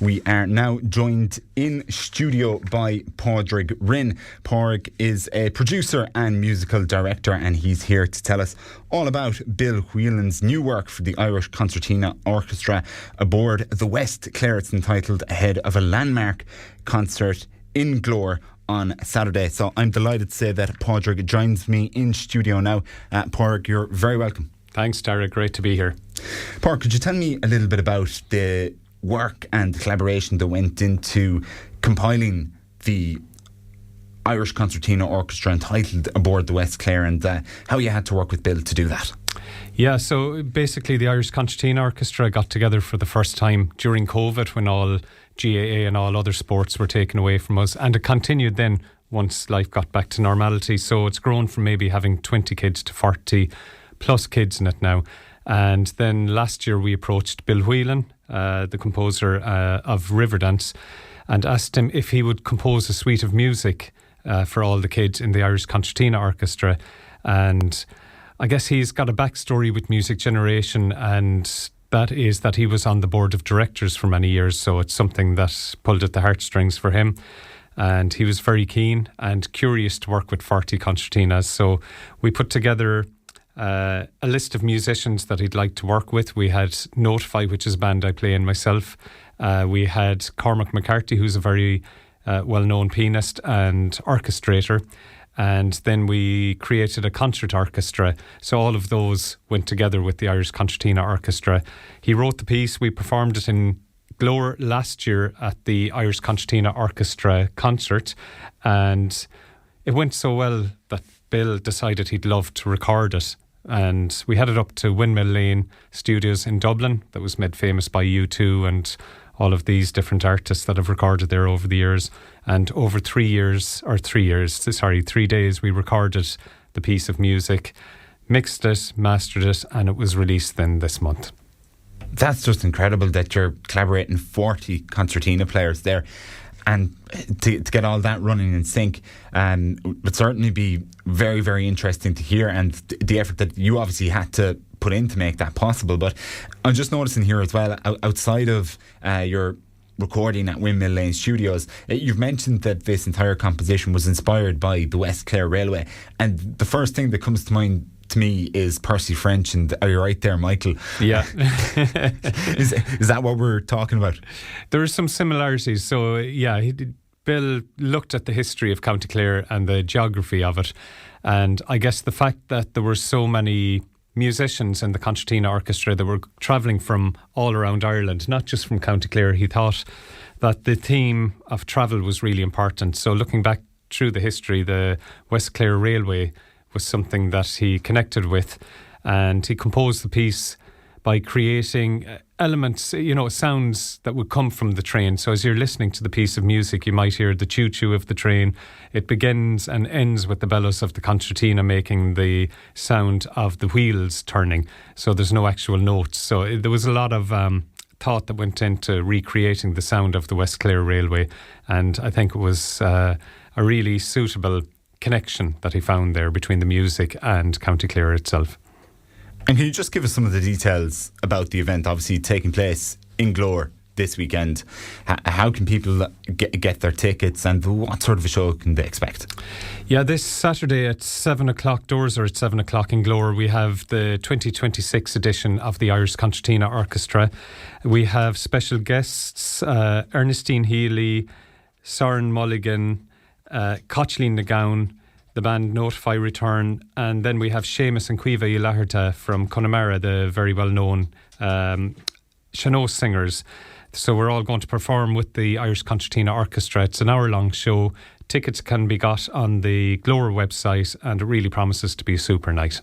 We are now joined in studio by Pádraig Rynne. Pádraig is a producer and musical director, and he's here to tell us all about Bill Whelan's new work for the Irish Concertina Orchestra aboard the West Clare. It's entitled Ahead of a Landmark Concert in Glór on Saturday. So I'm delighted to say that Pádraig joins me in studio now. Pádraig, you're very welcome. Thanks, Daragh. Great to be here. Pádraig, could you tell me a little bit about the work and the collaboration that went into compiling the Irish Concertina Orchestra entitled Aboard the West Clare, and how you had to work with Bill to do that? Yeah, so basically the Irish Concertina Orchestra got together for the first time during COVID, when all GAA and all other sports were taken away from us, and it continued then once life got back to normality. So it's grown from maybe having 20 kids to 40 plus kids in it now. And then last year we approached Bill Whelan, the composer of Riverdance, and asked him if he would compose a suite of music for all the kids in the Irish Concertina Orchestra. And I guess he's got a backstory with music generation, and that is that he was on the board of directors for many years, so it's something that pulled at the heartstrings for him. And he was very keen and curious to work with 40 concertinas. So we put together a list of musicians that he'd like to work with. We had Notify, which is a band I play in myself. We had Cormac McCarthy, who's a very well-known pianist and orchestrator. And then we created a concert orchestra. So all of those went together with the Irish Concertina Orchestra. He wrote the piece. We performed it in Glór last year at the Irish Concertina Orchestra concert. And it went so well that Bill decided he'd love to record it. And we had it up to Windmill Lane Studios in Dublin, that was made famous by U2 and all of these different artists that have recorded there over the years. And over 3 days, we recorded the piece of music, mixed it, mastered it, and it was released then this month. That's just incredible that you're collaborating 40 concertina players there. And to get all that running in sync would certainly be very, very interesting to hear, and the effort that you obviously had to put in to make that possible. But I'm just noticing here as well, outside of your recording at Windmill Lane Studios, you've mentioned that this entire composition was inspired by the West Clare Railway, and the first thing that comes to mind to me is Percy French, and are you right there, Michael? Yeah. Is that what we're talking about? There are some similarities. So yeah, Bill looked at the history of County Clare and the geography of it, and I guess the fact that there were so many musicians in the Concertina Orchestra that were travelling from all around Ireland, not just from County Clare, he thought that the theme of travel was really important. So looking back through the history, the West Clare Railway was something that he connected with, and he composed the piece by creating elements, sounds that would come from the train. So as you're listening to the piece of music, you might hear the choo-choo of the train. It begins and ends with the bellows of the concertina making the sound of the wheels turning. So there's no actual notes. So there was a lot of thought that went into recreating the sound of the West Clare Railway, and I think it was a really suitable connection that he found there between the music and County Clare itself. And can you just give us some of the details about the event, obviously taking place in Glór this weekend? How can people get their tickets, and what sort of a show can they expect? Yeah, this Saturday at 7 o'clock, doors are at 7 o'clock in Glór. We have the 2026 edition of the Irish Concertina Orchestra. We have special guests, Ernestine Healy, Soren Mulligan, Cochleen Nagown, the band Notify return, and then we have Seamus and Cuiva Ilaharta from Connemara, the very well-known Sean-Nós singers. So we're all going to perform with the Irish Concertina Orchestra. It's an hour-long show. Tickets can be got on the Glór website, and it really promises to be a super night.